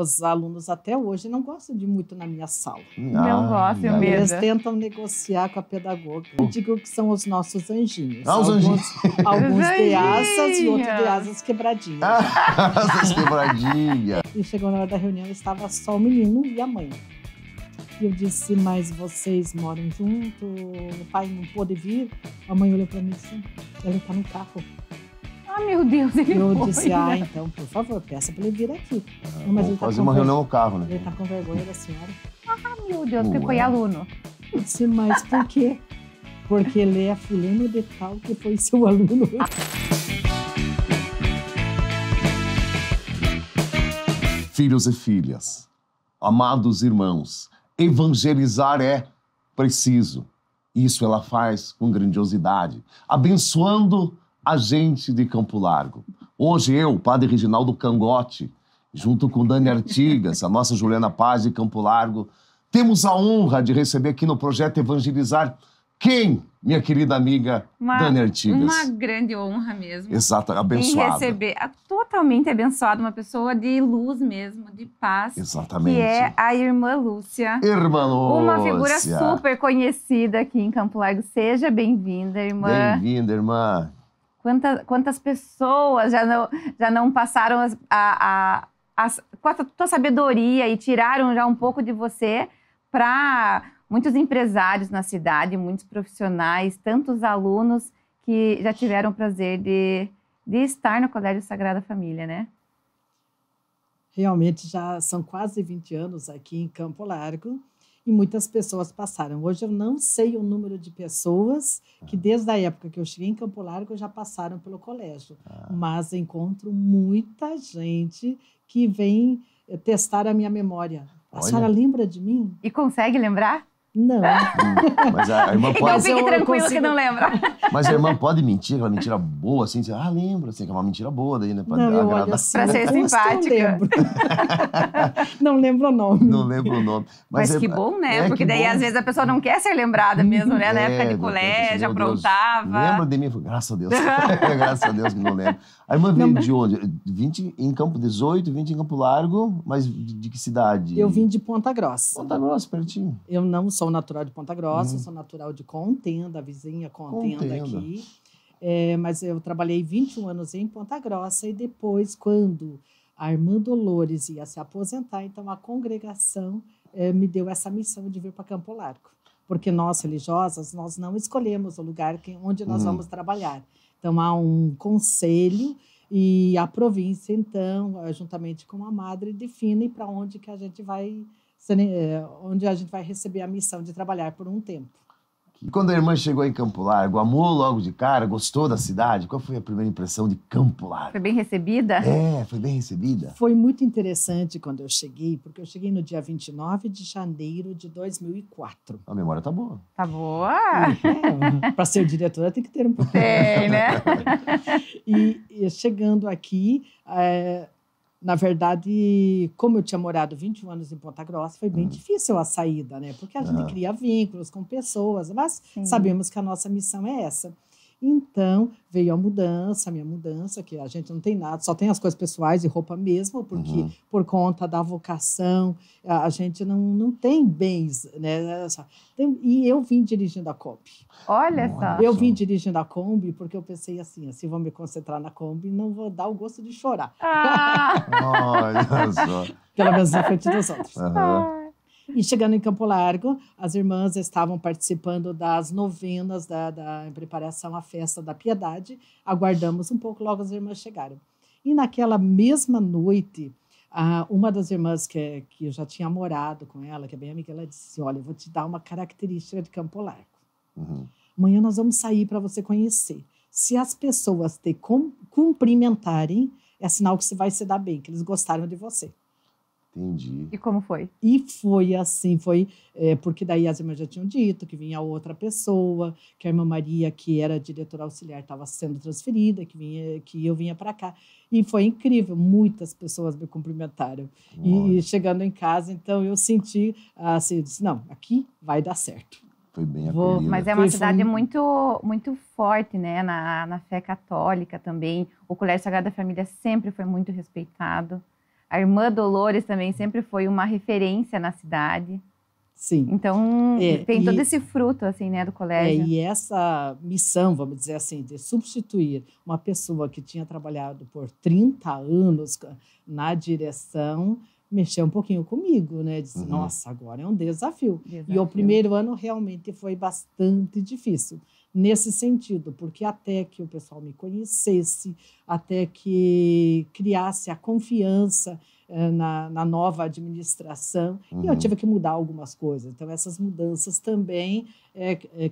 os alunos até hoje não gostam de muito na minha sala. Não gostam mesmo. Eles tentam negociar com a pedagoga. Eu digo que são os nossos anjinhos. Os anjinhos. Alguns Os de asas e anjinhos. outros de asas quebradinhas. Essas quebradinhas. E chegou na hora da reunião, estava só o menino e a mãe. E eu disse, mas vocês moram junto? O pai não pôde vir? A mãe olhou para mim e disse, ele está no carro. Ah, meu Deus, ele Eu foi, disse, né? então, por favor, peça para ele vir aqui. Não, Vamos ele tá fazer com uma ver- reunião no carro, né? Ele está com vergonha da senhora. Ah, meu Deus, porque foi Ué. aluno. Eu disse, mas por quê? Porque ele é fulano de tal que foi seu aluno. Filhos e filhas, amados irmãos, evangelizar é preciso. Isso ela faz com grandiosidade, abençoando a gente de Campo Largo. Hoje eu, Padre Reginaldo Cangote, junto com Dani Artigas, a nossa Juliana Paz de Campo Largo, temos a honra de receber aqui no Projeto Evangelizar quem, minha querida amiga Dani Artigas? Uma grande honra mesmo. Exato, Em abençoada. receber, totalmente abençoada, uma pessoa de luz mesmo, de paz. Exatamente. Que é a irmã Lúcia. Irmã Lúcia. Uma figura super conhecida aqui em Campo Largo. Seja bem-vinda, irmã. Bem-vinda, irmã. Quantas pessoas já não passaram com a tua sabedoria e tiraram já um pouco de você para muitos empresários na cidade, muitos profissionais, tantos alunos que já tiveram o prazer de estar no Colégio Sagrada Família, né? Realmente já são quase 20 anos aqui em Campo Largo e muitas pessoas passaram. Hoje eu não sei o número de pessoas que desde a época que eu cheguei em Campo Largo já passaram pelo colégio, mas encontro muita gente que vem testar a minha memória. A Olha. senhora lembra de mim? E consegue lembrar? Não. Mas a irmã Então pode... fique eu tranquilo consigo- que não lembra. Mas a irmã pode mentir, aquela mentira boa, assim, dizer, lembra, assim, que é uma mentira boa daí, né? Pra Não, eu olho agradar. assim, Pra ser eu gosto, eu simpática. lembro. Não lembro o nome. Não lembro o nome. Mas é- que bom, né? é, Porque que daí, bom. às vezes, a pessoa não quer ser lembrada mesmo, né? Na época de Meu colégio, Deus, aprontava. Lembra de mim? Eu falei, graças a Deus. Graças a Deus que não lembro. A irmã veio de onde? 20 em Campo 18, 20 em Campo Largo, mas de que cidade? Eu vim de Ponta Grossa. Ponta Grossa, pertinho. Eu não sou natural de Ponta Grossa, sou natural de Contenda, vizinha Contenda Contenda. aqui. Mas eu trabalhei 21 anos em Ponta Grossa e depois, quando a irmã Dolores ia se aposentar, então a congregação me deu essa missão de vir para Campo Largo. Porque nós, religiosas, nós não escolhemos o lugar onde nós vamos trabalhar. Então, há um conselho e a província, então, juntamente com a madre, define para onde que a gente vai, onde a gente vai receber a missão de trabalhar por um tempo. E quando a irmã chegou em Campo Largo, amou logo de cara, gostou da cidade? Qual foi a primeira impressão de Campo Largo? Foi bem recebida? Foi bem recebida? Foi muito interessante quando eu cheguei, porque eu cheguei no dia 29 de janeiro de 2004. A memória tá boa. Tá boa? Para ser diretora tem que ter um pouco. Tem, né? E chegando aqui, na verdade, como eu tinha morado 21 anos em Ponta Grossa, foi bem difícil a saída, né? Porque a gente cria vínculos com pessoas, mas sabemos que a nossa missão é essa. Então, veio a minha mudança, que a gente não tem nada, só tem as coisas pessoais e roupa mesmo, porque por conta da vocação, a gente não tem bens, né? E eu vim dirigindo a Kombi. Olha só. Eu vim dirigindo a Kombi porque eu pensei assim vou me concentrar na Kombi, não vou dar o gosto de chorar. Olha só. Pelo menos na frente dos outros. Aham. E chegando em Campo Largo, as irmãs estavam participando das novenas em preparação à festa da Piedade. Aguardamos um pouco, logo as irmãs chegaram. E naquela mesma noite, uma das irmãs que eu já tinha morado com ela, que é bem amiga, ela disse, olha, eu vou te dar uma característica de Campo Largo. Amanhã nós vamos sair para você conhecer. Se as pessoas te cumprimentarem, é sinal que você vai se dar bem, que eles gostaram de você. Entendi. E como foi? E foi assim, porque daí as irmãs já tinham dito que vinha outra pessoa, que a irmã Maria, que era diretora auxiliar, estava sendo transferida, que eu vinha para cá. E foi incrível, muitas pessoas me cumprimentaram. E chegando em casa, então, eu senti, assim, eu disse, não, aqui vai dar certo. Foi bem acolhida. Mas é uma cidade muito forte, né? Na fé católica também. O Colégio Sagrada Família sempre foi muito respeitado. A irmã Dolores também sempre foi uma referência na cidade. Sim. Então, tem todo esse fruto, assim, né, do colégio. E essa missão, vamos dizer assim, de substituir uma pessoa que tinha trabalhado por 30 anos na direção, mexeu um pouquinho comigo, né? Disse, nossa, agora é um desafio. E o primeiro ano realmente foi bastante difícil, nesse sentido, porque até que o pessoal me conhecesse, até que criasse a confiança na nova administração, e eu tive que mudar algumas coisas. Então, essas mudanças também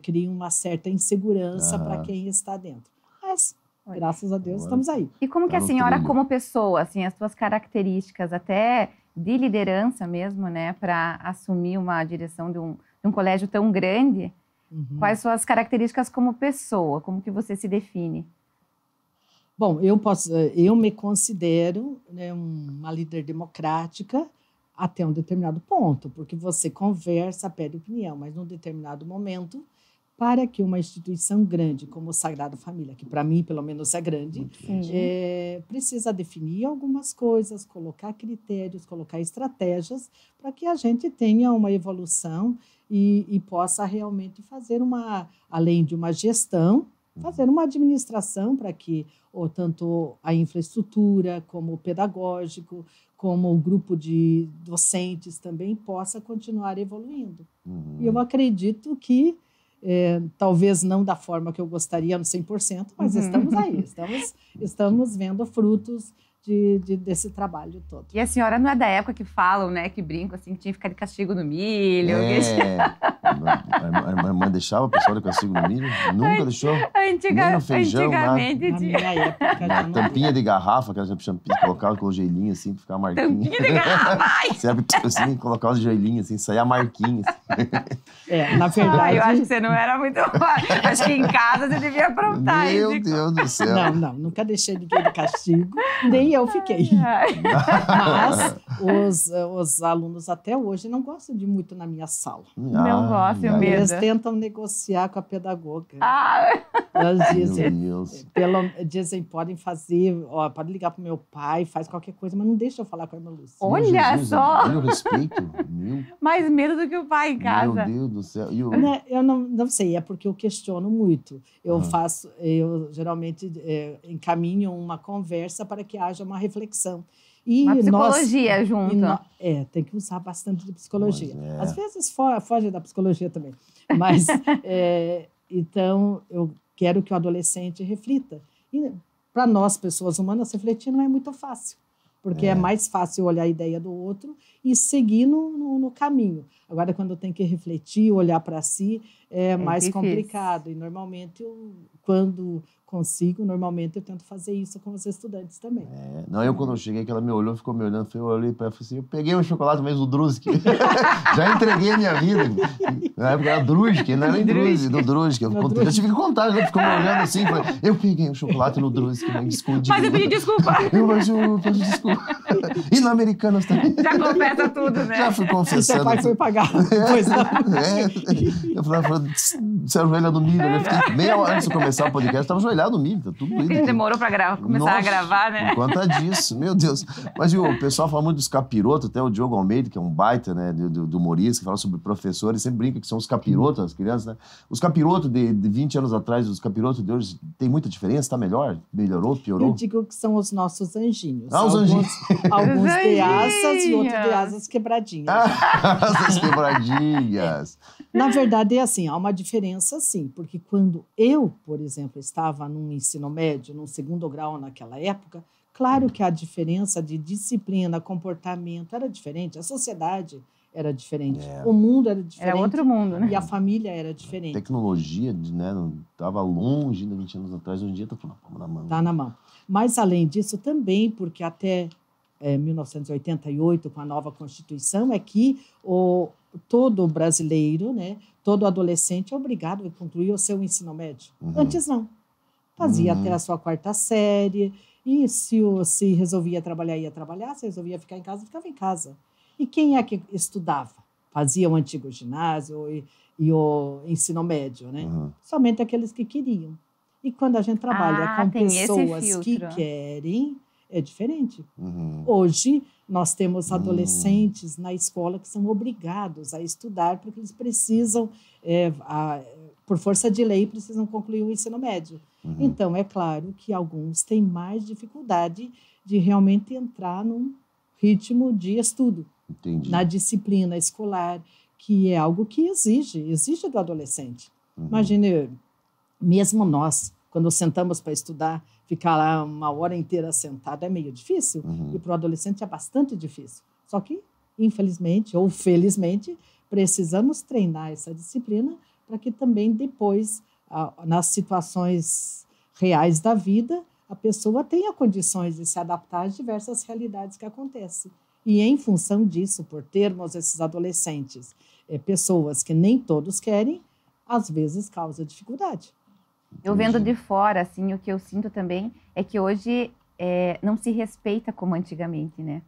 criam uma certa insegurança para quem está dentro. Mas, graças a Deus, estamos aí. E como que a senhora, como pessoa, assim, as suas características, até de liderança mesmo, né, para assumir uma direção de um colégio tão grande, quais são as características como pessoa? Como que você se define? Bom, eu me considero, né, uma líder democrática até um determinado ponto, porque você conversa, pede opinião, mas num determinado momento, para que uma instituição grande como o Sagrada Família, que para mim pelo menos é grande, precisa definir algumas coisas, colocar critérios, colocar estratégias para que a gente tenha uma evolução e possa realmente fazer além de uma gestão, fazer uma administração para que tanto a infraestrutura, como o pedagógico, como o grupo de docentes também possa continuar evoluindo. E eu acredito que, talvez não da forma que eu gostaria, no 100%, mas estamos aí, estamos vendo frutos desse trabalho todo. E a senhora não é da época que falam, né, que brincam, assim, que tinha que ficar de castigo no milho? A irmã deixava o pessoal de castigo no milho? Nunca deixou? Nem no feijão, antigamente nada. Na minha época, já não tampinha de garrafa, que ela colocava com o gelinho, assim, pra ficar a marquinha. Tampinha de garrafa! Você assim, colocar os gelinhos, assim, sair a marquinha. Assim. Na verdade... eu acho que você não era muito... Acho que em casa você devia aprontar. Meu Deus do céu. Não, nunca deixei ninguém de castigo, nem eu fiquei. Mas os alunos até hoje não gostam de muito na minha sala. Não gostam, medo. Eles tentam negociar com a pedagoga. Elas dizem, podem fazer, pode ligar para o meu pai, faz qualquer coisa, mas não deixa eu falar com a irmã Lúcia. Olha Jesus, só! Olha o respeito. Mais medo do que o pai em casa. Meu Deus do céu. Eu não sei, é porque eu questiono muito. Eu geralmente encaminho uma conversa para que haja uma reflexão. E uma psicologia junto. Tem que usar bastante de psicologia. Às vezes foge da psicologia também. Mas, então, eu quero que o adolescente reflita. E para nós, pessoas humanas, refletir não é muito fácil. Porque é mais fácil olhar a ideia do outro e seguir no caminho. Agora, quando tem que refletir, olhar para si, é mais difícil. Complicado. E, normalmente, quando consigo, eu tento fazer isso com os estudantes também. Quando eu cheguei, que ela me olhou, ficou me olhando, eu olhei para ela e falei assim, eu peguei um chocolate mesmo do Drusky. Já entreguei a minha vida. Na época era Drusky, não era nem do Drusky. Eu tive que contar, ela ficou me olhando assim, falei, eu peguei um chocolate no Drusky, me escondi. Mas eu pedi desculpa. Eu pedi desculpa. E no Americanas também. Já confessa tudo, né? Já fui confessando. E seu pai foi pagar. Eu falei, você ajoelha no milho. Eu fiquei meia hora antes de começar o podcast, estava ajoelhado no milho, tá tudo doido. Demorou para começar a gravar, né? Por conta disso, meu Deus. Mas o pessoal fala muito dos capirotos, até o Diogo Almeida, que é um baita, né, do humorista, que fala sobre professores, sempre brinca que são os capirotos, as crianças, né? Os capirotos de 20 anos atrás e os capirotos de hoje, tem muita diferença? Tá melhor? Melhorou? Piorou? Eu digo que são os nossos anjinhos. Os anjinhos. Alguns de asas e outros de asas quebradinhas. Asas quebradinhas. Na verdade, é assim, há uma diferença, sim, porque quando eu, por exemplo, estava num ensino médio, num segundo grau naquela época, claro que a diferença de disciplina, comportamento era diferente, a sociedade era diferente, o mundo era diferente. Era outro mundo, né? E a família era diferente. A tecnologia, né, estava longe ainda 20 anos atrás, hoje em dia está na palma da mão. Está na mão. Mas, além disso, também, porque até 1988, com a nova Constituição, é que todo brasileiro, né, todo adolescente é obrigado a concluir o seu ensino médio. Antes não. Fazia até a sua 4ª série, e se resolvia trabalhar, ia trabalhar, se resolvia ficar em casa, ficava em casa. E quem é que estudava? Fazia o antigo ginásio e o ensino médio, né? Somente aqueles que queriam. E quando a gente trabalha com pessoas que querem, é diferente. Hoje, Nós temos adolescentes na escola que são obrigados a estudar porque eles precisam, por força de lei, precisam concluir o ensino médio. Então, é claro que alguns têm mais dificuldade de realmente entrar num ritmo de estudo, na disciplina escolar, que é algo que exige do adolescente. Imagine, mesmo nós, quando sentamos para estudar, ficar lá uma hora inteira sentado é meio difícil, e para o adolescente é bastante difícil. Só que, infelizmente ou felizmente, precisamos treinar essa disciplina para que também depois, nas situações reais da vida, a pessoa tenha condições de se adaptar às diversas realidades que acontecem. E em função disso, por termos esses adolescentes, pessoas que nem todos querem, às vezes causa dificuldade. Eu vendo de fora, assim, o que eu sinto também é que hoje não se respeita como antigamente, né?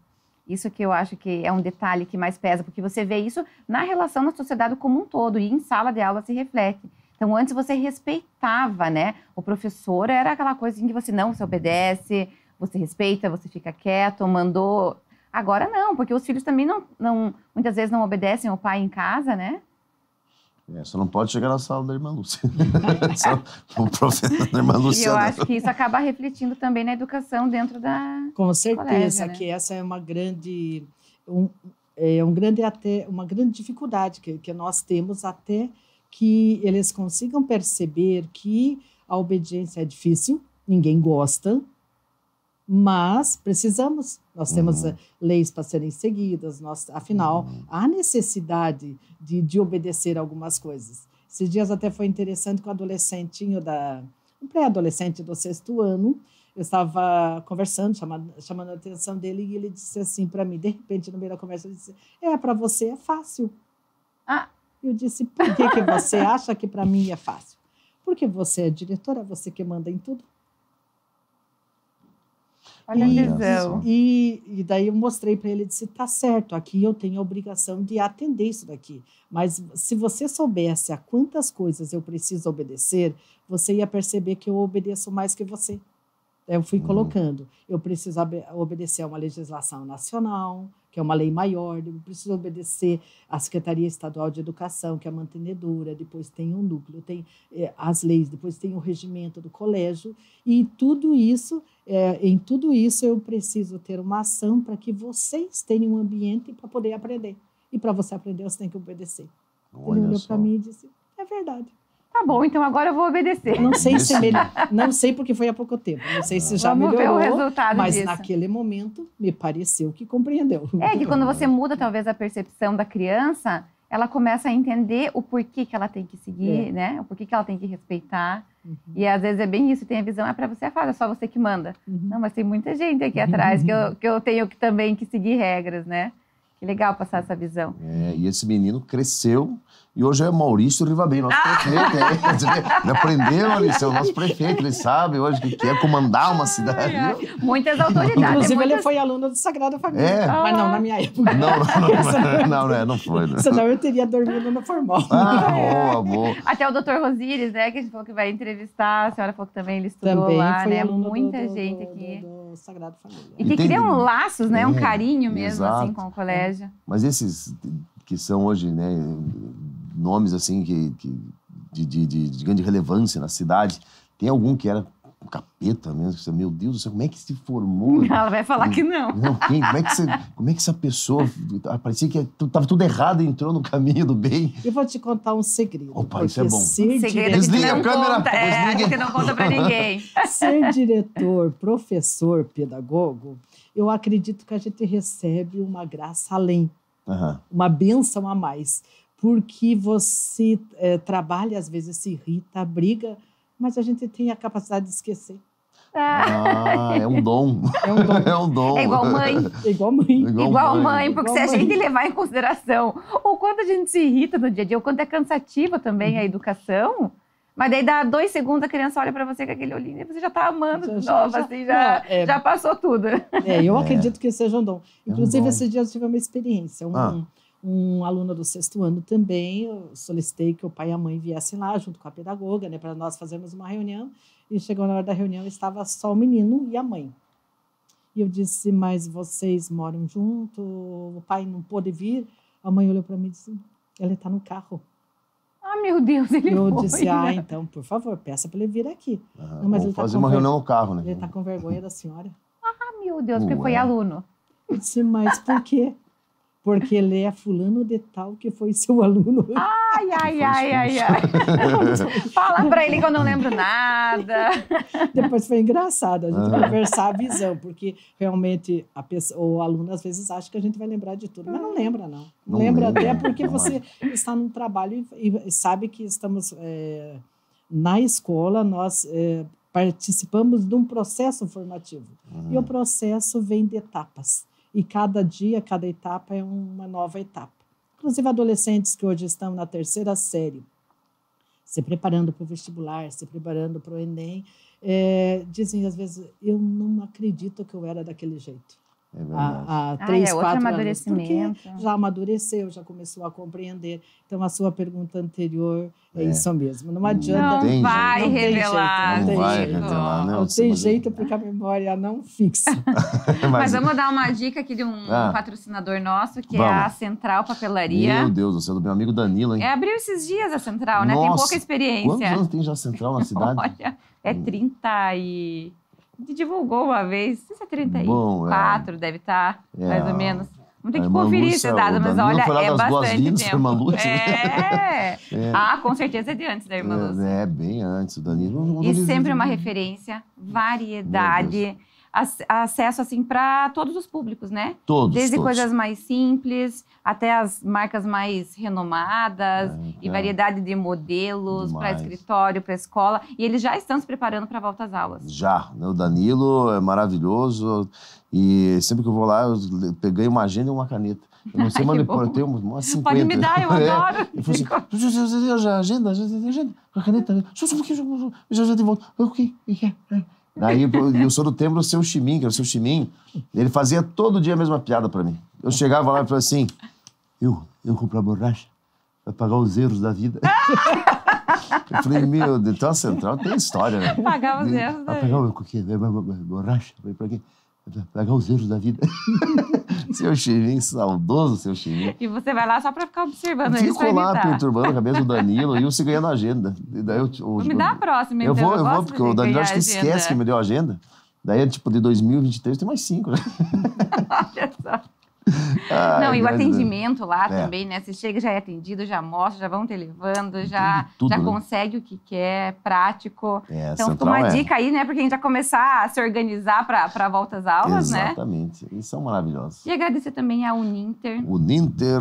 Isso que eu acho que é um detalhe que mais pesa, porque você vê isso na relação na sociedade como um todo, e em sala de aula se reflete. Então, antes você respeitava, né? O professor era aquela coisa em que você obedece, você respeita, você fica quieto, mandou. Agora não, porque os filhos também muitas vezes não obedecem ao pai em casa, né? Só não pode chegar na sala da irmã Lúcia. Só o professor da irmã Lúcia. E eu acho que isso acaba refletindo também na educação dentro da Com certeza, colégio, né? que essa é uma grande dificuldade que nós temos, até que eles consigam perceber que a obediência é difícil, ninguém gosta, mas precisamos, nós temos leis para serem seguidas, afinal, há necessidade de obedecer algumas coisas. Esses dias até foi interessante que um pré-adolescente do 6º ano, eu estava conversando, chamando a atenção dele, e ele disse assim para mim, de repente, no meio da conversa, ele disse, para você é fácil. Eu disse, por que você acha que para mim é fácil? Porque você é diretora, você que manda em tudo. Olha a visão. E daí eu mostrei para ele, disse, tá certo, aqui eu tenho a obrigação de atender isso daqui, mas se você soubesse a quantas coisas eu preciso obedecer, você ia perceber que eu obedeço mais que você. Eu fui colocando, eu preciso obedecer a uma legislação nacional, que é uma lei maior, eu preciso obedecer à Secretaria Estadual de Educação, que é a mantenedora, depois tem um núcleo, tem as leis, depois tem o regimento do colégio, e em tudo isso eu preciso ter uma ação para que vocês tenham um ambiente para poder aprender. E para você aprender, você tem que obedecer. Ele olhou para mim e disse, é verdade. Tá bom, então agora eu vou obedecer. Não sei porque foi há pouco tempo. Não sei se já Vamos melhorou, ver o resultado mas disso. naquele momento me pareceu que compreendeu. É que quando você muda talvez a percepção da criança, ela começa a entender o porquê que ela tem que seguir, né? O porquê que ela tem que respeitar. E às vezes é bem isso, tem a visão, para você é fácil, é só você que manda. Não, mas tem muita gente aqui atrás que eu tenho também que seguir regras, né? Que legal passar essa visão. E esse menino cresceu e hoje é Maurício Rivabem, nosso prefeito. Ele aprendeu a lição, nosso prefeito, ele sabe hoje que é comandar uma cidade. Muitas autoridades. Inclusive, ele foi aluno do Sagrada Família. Mas não, na minha época. Não foi. Né? Senão eu teria dormido no formal. Boa. Até o Dr. Rosíris, né, que a gente falou que vai entrevistar, a senhora falou que também ele estudou também lá, foi né? aluno Muita gente aqui. do Sagrada Família. E que criam laços, né? Um carinho mesmo, exato. assim, com o colégio. Mas esses que são hoje, né, nomes assim de grande relevância na cidade, tem algum que era um capeta mesmo? Que você, meu Deus do céu, como é que se formou? Ela vai falar que não. Como é que essa pessoa, parecia que estava tudo errado e entrou no caminho do bem? Eu vou te contar um segredo. Opa, isso é bom. Segredo Desliga a câmera. A gente não conta pra ninguém. Ser diretor, professor, pedagogo, eu acredito que a gente recebe uma graça além, uma bênção a mais, porque você trabalha, às vezes se irrita, briga, mas a gente tem a capacidade de esquecer. É um dom. É um dom. É igual mãe. Igual mãe, porque se a gente levar em consideração o quanto a gente se irrita no dia a dia, o quanto é cansativa também a educação, mas daí dá 2 segundos, a criança olha para você com aquele olhinho e você já tá amando de novo, assim, já passou tudo. Eu acredito que seja um dom. Inclusive, esses dias eu tive uma experiência. Um aluno do 6º ano também, eu solicitei que o pai e a mãe viessem lá junto com a pedagoga, né, para nós fazermos uma reunião, e chegou na hora da reunião, estava só o menino e a mãe. E eu disse, mas vocês moram junto? O pai não pôde vir? A mãe olhou para mim e disse, ele está no carro. Ah, meu Deus, ele Eu foi. disse, então, por favor, peça para ele vir aqui. Não, mas ele fazer uma reunião no carro, né? Ele está com vergonha da senhora. Ah, meu Deus, porque foi aluno. Eu disse, mas por quê? Porque ele é fulano de tal que foi seu aluno. Ai. Fala pra ele que eu não lembro nada. Depois foi engraçado a gente conversar a visão, porque realmente o aluno às vezes acha que a gente vai lembrar de tudo, mas não lembra, não. Não lembra até porque você está num trabalho e sabe que estamos na escola, nós participamos de um processo formativo. E o processo vem de etapas. E cada dia, cada etapa é uma nova etapa. Inclusive, adolescentes que hoje estão na 3ª série, se preparando para o vestibular, se preparando para o Enem, dizem, às vezes, eu não acredito que eu era daquele jeito. É verdade. Há 3, 4 anos. Amadurecimento. Porque já amadureceu, já começou a compreender. Então, a sua pergunta anterior é isso mesmo. Não adianta. Não vai revelar. Não vai revelar, né? Não tem jeito porque a memória não fixa. Mas vamos dar uma dica aqui de um patrocinador nosso, que é a Central Papelaria. Meu Deus do céu, do meu amigo Danilo, hein? Abriu esses dias a Central, né? Nossa, tem pouca experiência. Quantos anos tem já a Central na cidade? Olha, é 30 e... A gente divulgou uma vez, não sei se é 34, deve estar, mais ou menos. Vamos ter que conferir esse dado, mas olha, é bastante tempo. Com certeza é de antes da Irmã Lúcia. É, bem antes, o Danilo. E sempre uma referência, variedade, acesso assim para todos os públicos, né? Desde coisas mais simples até as marcas mais renomadas e variedade de modelos para escritório, para escola. E eles já estão se preparando para a volta às aulas. Já, né? O Danilo é maravilhoso e sempre que eu vou lá eu peguei uma agenda e uma caneta. Eu não sei manipular, eu tenho umas 50. Pode me dar, eu adoro. Eu falei assim, agenda, a caneta, já de volta. O que é? Daí eu sou do tempo do seu Chimin, que era o seu Chimin, ele fazia todo dia a mesma piada pra mim. Eu chegava lá e falava assim, eu comprar borracha pra pagar os erros da vida. Eu falei, meu Deus, então a Central tem história, né? Pagar os erros da vida. Pagar o quê? Borracha? Pra quê? Pagar os erros da vida. Seu Chimin, saudoso seu Chimin. E você vai lá só pra ficar observando eles pra Ficou lá imitar. perturbando a cabeça do Danilo e você ganhando a agenda. E daí Me dá a próxima, então. Eu vou porque o Danilo acho que esquece que me deu a agenda. Daí, tipo, de 2023 tem mais 5, né? Olha só. Não, e o atendimento lá também, né? Você chega, já é atendido, já mostra, já vão te levando, já consegue o que quer, prático. Então, fica uma dica aí, né? Porque a gente vai começar a se organizar para volta às aulas, né? Exatamente. Eles são maravilhosos. E agradecer também ao Uninter. O Ninter.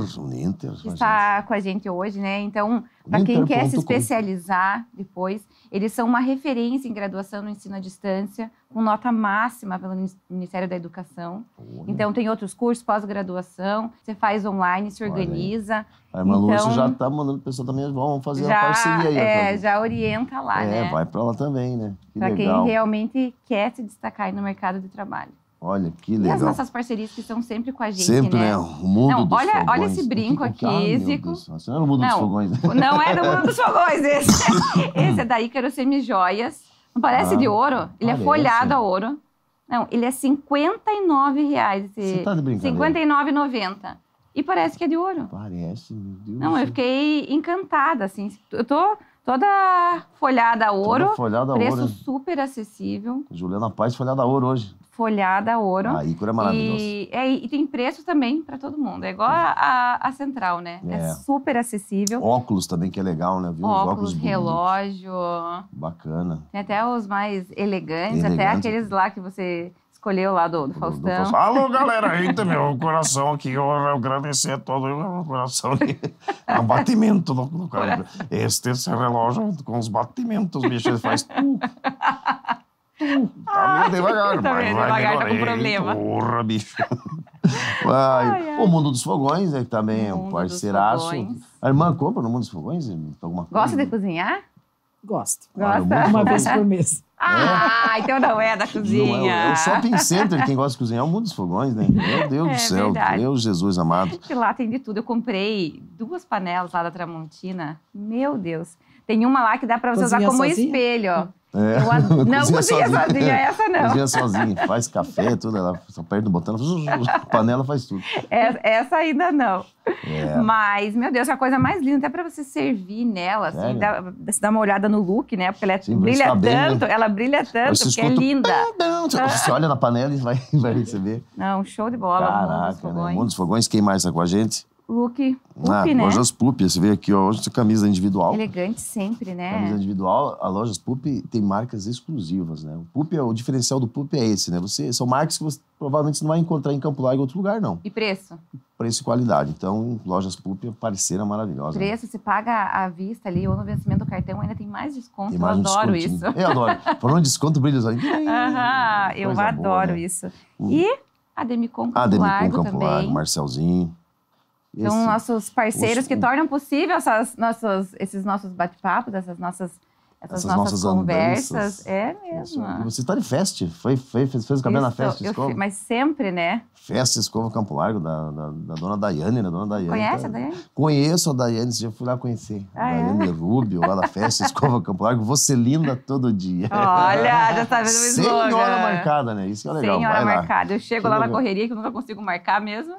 Que está com a gente hoje, né? Então, para quem quer se especializar depois, eles são uma referência em graduação no ensino à distância, com nota máxima pelo Ministério da Educação. Então, tem outros cursos, pós-graduação, você faz online, se organiza. A Irmã Lúcia já está mandando o pessoal também, vamos fazer uma parceria aí. Já orienta lá, né? Vai para lá também, né? Para quem realmente quer se destacar aí no mercado de trabalho. Olha, que legal. E as nossas parcerias que estão sempre com a gente, sempre, né? O mundo dos fogões. Olha esse brinco aqui, Zico. Não é no mundo dos fogões. Não é no mundo dos fogões esse. Esse é da Ícaro Semijoias. Não parece de ouro? Ele é folhado a ouro. Não, ele é R$59. Você tá de brincadeira? R$59,90. E parece que é de ouro. Parece, meu Deus. Não, eu fiquei encantada, assim. Eu tô toda folhada a ouro. Toda folhada a ouro. Preço super acessível. Juliana Paz, folhada a ouro hoje. Folhada a ouro. A Ícaro é maravilhoso. E tem preço também para todo mundo. É igual a Central, né? É super acessível. Óculos também, que é legal, né? Viu? Óculos, relógio. Bacana. Tem até os mais elegantes, até aqueles lá que você escolheu lá do Faustão. Alô, galera, eita, meu coração aqui, eu agradecer todo o coração. É um batimento no cara. Esse relógio com os batimentos, bicho, ele faz tá meio devagar, tá com problema. Porra, bicho. O Mundo dos Fogões, né, que também é um parceiraço. A irmã compra no Mundo dos Fogões? Alguma coisa? Gosta de cozinhar? Gosto. Gosta? Uma vez por mês. Então não é da cozinha. É o shopping center, quem gosta de cozinhar é o Mundo dos Fogões, né? Meu Deus do céu, verdade. Deus Jesus amado. E lá tem de tudo. Eu comprei 2 panelas lá da Tramontina. Meu Deus. Tem uma lá que dá pra você usar como espelho, ó. Não cozinha sozinha, essa não. Cozinha sozinha, faz café, tudo, ela só aperta o botão, a panela faz tudo. Essa ainda não. É. Mas, meu Deus, é a coisa mais linda, até pra você servir nela, assim, você dá uma olhada no look, né? Porque ela brilha tanto, bem, né? Ela brilha tanto, porque é linda. Você olha na panela e vai receber. Não, show de bola. Caraca, né? Mundo dos Fogões, quem mais está com a gente? Pupi, né? Lojas Pupi, você vê aqui, ó, hoje tem camisa individual. Elegante sempre, né? Camisa individual, a Lojas Pupi tem marcas exclusivas, né? O diferencial do Pupi é esse, né? São marcas que você provavelmente não vai encontrar em Campo Largo em outro lugar, não. E preço? Preço e qualidade. Então, Lojas Pupi é parceira maravilhosa. Preço, né? Você paga à vista ali ou no vencimento do cartão, ainda tem mais desconto. Tem mais eu adoro isso. Eu adoro. Falando de desconto, brilha os olhos. Eu adoro boa, né? isso. E a Demicon Campo Demicon Largo Campo também. Largo, Marcelzinho. São nossos parceiros que tornam possível esses nossos bate-papos, essas nossas conversas. Andanças. É mesmo. E você está de festa. Fez o cabelo na festa de escova? Mas sempre, né? Festa Escova Campo Largo, da dona Daiane, né? Dona Daiane. Conhece a Daiane? Conheço a Daiane, já fui lá conhecer. Daiane Rubio, lá da Festa Escova Campo Largo. Você linda todo dia. Olha, já tá vendo o slogan. 100 hora marcada, né? Isso que é legal. 100 hora marcada. Eu chego que lá legal. na correria, que eu nunca consigo marcar mesmo.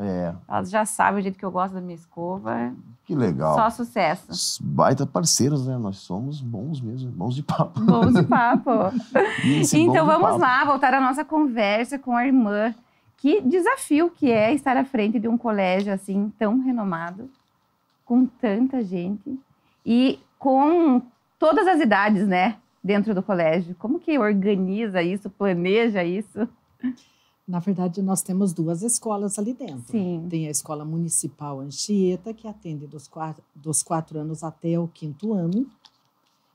Elas já sabem o jeito que eu gosto da minha escova. Que legal. Só sucesso. Baita parceiros, né? Nós somos bons mesmo, bons de papo. Bons de papo. Então vamos lá, voltar à nossa conversa com a irmã. Que desafio que é estar à frente de um colégio assim tão renomado, com tanta gente e com todas as idades, né, dentro do colégio. Como que organiza isso, planeja isso? Na verdade, nós temos 2 escolas ali dentro. Sim. Tem a Escola Municipal Anchieta, que atende dos 4 anos até o 5º ano,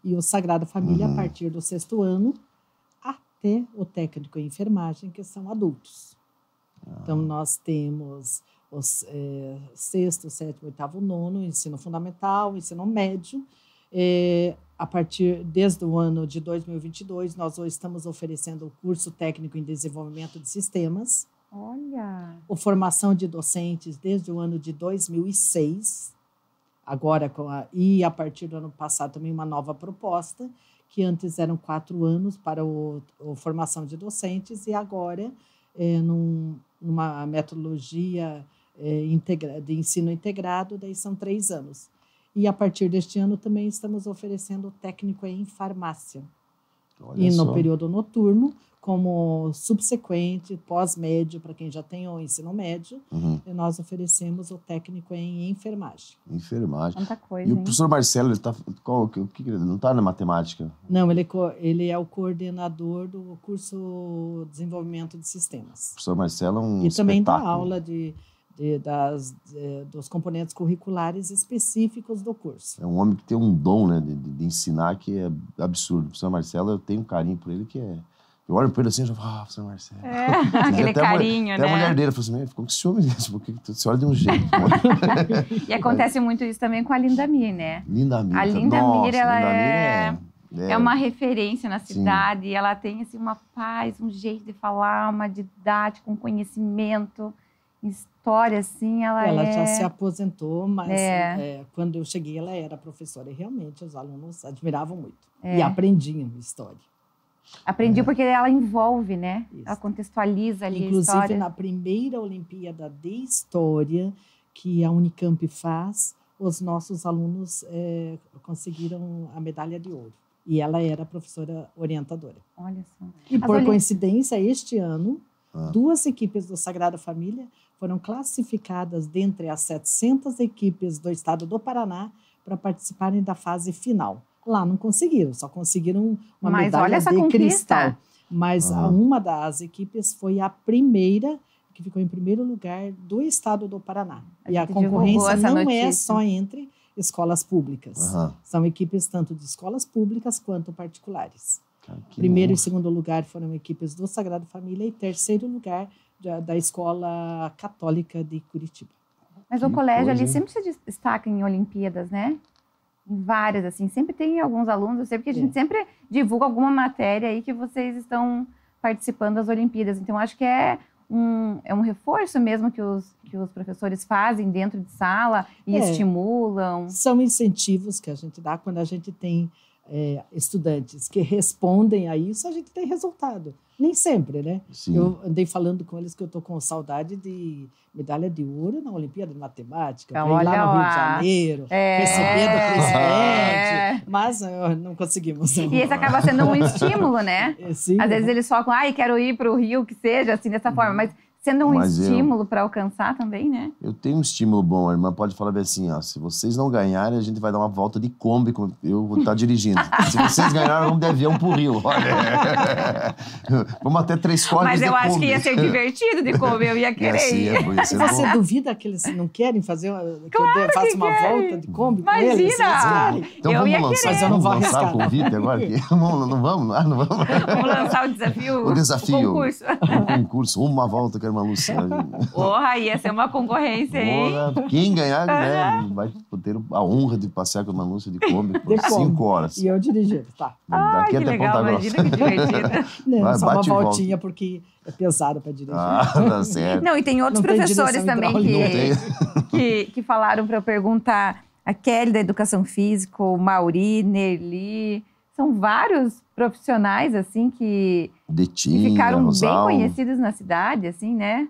e o Sagrada Família a partir do 6º ano, até o técnico em enfermagem, que são adultos. Então, nós temos os 6º, 7º, 8º, 9º, ensino fundamental, ensino médio. Desde o ano de 2022, nós estamos oferecendo o curso técnico em desenvolvimento de sistemas. Olha! A formação de docentes desde o ano de 2006. Agora, e a partir do ano passado também uma nova proposta, que antes eram 4 anos para a formação de docentes e agora numa metodologia de ensino integrado, daí são 3 anos. E a partir deste ano também estamos oferecendo técnico em farmácia. Olha no período noturno, como subsequente, pós-médio, para quem já tem o ensino médio, nós oferecemos o técnico em enfermagem. Enfermagem. Quanta coisa, e o professor Marcelo, ele não está na matemática? Não, ele é o coordenador do curso Desenvolvimento de Sistemas. O professor Marcelo é um espetáculo. E também dá aula dos componentes curriculares específicos do curso. É um homem que tem um dom, né, de ensinar que é absurdo. O professor Marcelo, eu tenho um carinho por ele que é... Eu olho para ele assim e já falo, professor Marcelo. Aquele carinho, né? Até a mulher dele falou assim, ficou com ciúme disso, porque você olha de um jeito. E acontece muito isso também com a Lindamir, né? Lindamir. A Lindamir, ela é uma referência na cidade. E ela tem assim, uma paz, um jeito de falar, uma didática, um conhecimento, história, assim, ela já se aposentou, mas quando eu cheguei ela era professora. E realmente os alunos admiravam muito. E aprendiam história. Aprendiu porque ela envolve, né? Isso. Ela contextualiza ali Inclusive, a história. Inclusive, na primeira Olimpíada de História que a Unicamp faz, os nossos alunos conseguiram a medalha de ouro. E ela era professora orientadora. Olha só. E por coincidência, este ano, 2 equipes do Sagrada Família foram classificadas dentre as 700 equipes do estado do Paraná para participarem da fase final. Lá não conseguiram, só conseguiram uma medalha de cristal. Mas uma das equipes foi a primeira, que ficou em primeiro lugar do estado do Paraná. E a concorrência não é só entre escolas públicas. São equipes tanto de escolas públicas quanto particulares. Primeiro e segundo lugar foram equipes do Sagrado Família e terceiro lugar da Escola Católica de Curitiba. Mas o colégio ali sempre se destaca em Olimpíadas, né? Em várias, assim, sempre tem alguns alunos, eu sei porque a gente sempre divulga alguma matéria aí que vocês estão participando das Olimpíadas. Então, acho que é um reforço mesmo que os professores fazem dentro de sala e estimulam. São incentivos que a gente dá quando a gente tem estudantes que respondem a isso, a gente tem resultado. Nem sempre, né? Sim. Eu andei falando com eles que eu estou com saudade de medalha de ouro na Olimpíada de Matemática, para ir lá no Rio de Janeiro, receber do presidente, mas não conseguimos. E esse acaba sendo um estímulo, né? Sim. Às vezes eles focam, quero ir para o Rio, que seja, assim, dessa forma, mas sendo um estímulo para alcançar também, né? Eu tenho um estímulo bom, a irmã pode falar bem assim, se vocês não ganharem, a gente vai dar uma volta de Kombi, eu vou estar dirigindo. Se vocês ganharem, vamos de avião pro Rio. Olha, vamos até 3 cordas Mas de eu acho Kombi. que ia ser divertido de Kombi, eu ia querer ir. Ia ser Você bom. duvida que eles não querem fazer, Claro eu faça que uma querem. volta de Kombi com Imagina! eles? Eles querem. Então Eu ia vamos lançar, querer. Mas eu não vou vamos lançar o arriscar. convite agora? Não vamos? Não vamos. Vamos lançar o desafio? O desafio. O concurso. Um concurso, uma volta que a irmã Luciana. Porra, ia ser uma concorrência, hein? Porra, quem ganhar, né, vai ter a honra de passear com a irmã Lúcia de Kombi por 5 horas. E eu dirigindo, tá. Daqui que até legal, Ponta Grossa. imagina que divertido. Não, Vai, só uma bate e volta. voltinha, porque é pesado para dirigir. Tá certo. Não, e tem outros Não tem professores direção também hidráulica. que falaram para eu perguntar. A Kelly da Educação Física, o Mauri, Nerli, são vários profissionais, assim, que Detinha, ficaram Rosal. bem conhecidos na cidade, assim, né?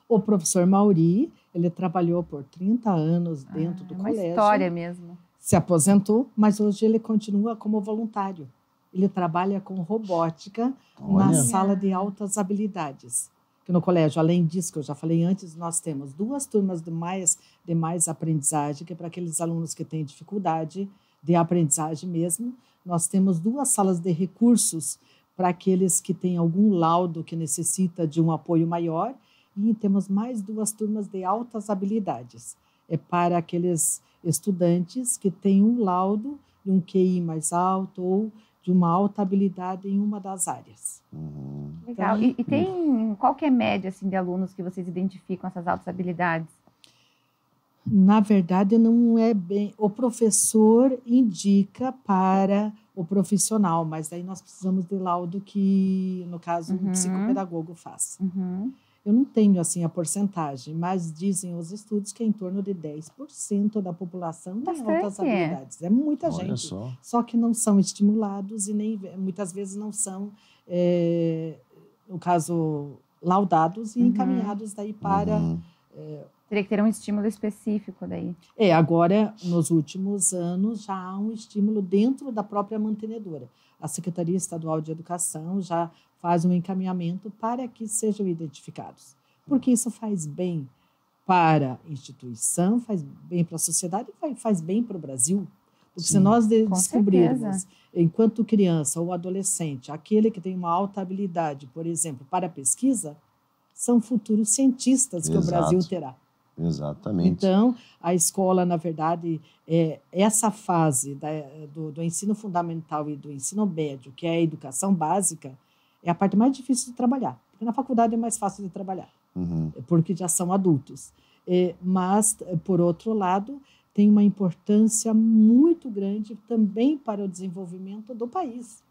O professor Mauri, ele trabalhou por 30 anos dentro do uma colégio. história mesmo. Se aposentou, mas hoje ele continua como voluntário. Ele trabalha com robótica na Olha. sala de altas habilidades. Que no colégio, além disso que eu já falei antes, nós temos 2 turmas de mais aprendizagem, que é para aqueles alunos que têm dificuldade de aprendizagem mesmo. Nós temos 2 salas de recursos para aqueles que têm algum laudo que necessita de um apoio maior. E temos mais 2 turmas de altas habilidades. É para aqueles estudantes que têm um laudo de um QI mais alto ou de uma alta habilidade em uma das áreas. Legal. Então, E tem qual que é a média, assim, de alunos que vocês identificam essas altas habilidades? Na verdade, não é bem... O professor indica para o profissional, mas daí nós precisamos de laudo que, no caso, um psicopedagogo faz. Eu não tenho, assim, a porcentagem, mas dizem os estudos que é em torno de 10% da população tem altas habilidades. É muita Olha gente. só. Que não são estimulados e nem muitas vezes não são, no caso, laudados e encaminhados daí para... Teria que ter um estímulo específico daí. Agora, nos últimos anos, já há um estímulo dentro da própria mantenedora. A Secretaria Estadual de Educação já faz um encaminhamento para que sejam identificados. Porque isso faz bem para a instituição, faz bem para a sociedade e faz bem para o Brasil. Porque se nós descobrirmos, enquanto criança ou adolescente, aquele que tem uma alta habilidade, por exemplo, para a pesquisa, são futuros cientistas que o Brasil terá. Exatamente. Então, a escola, na verdade, essa fase do ensino fundamental e do ensino médio, que é a educação básica, é a parte mais difícil de trabalhar. Porque na faculdade é mais fácil de trabalhar, porque já são adultos. Mas, por outro lado, tem uma importância muito grande também para o desenvolvimento do país.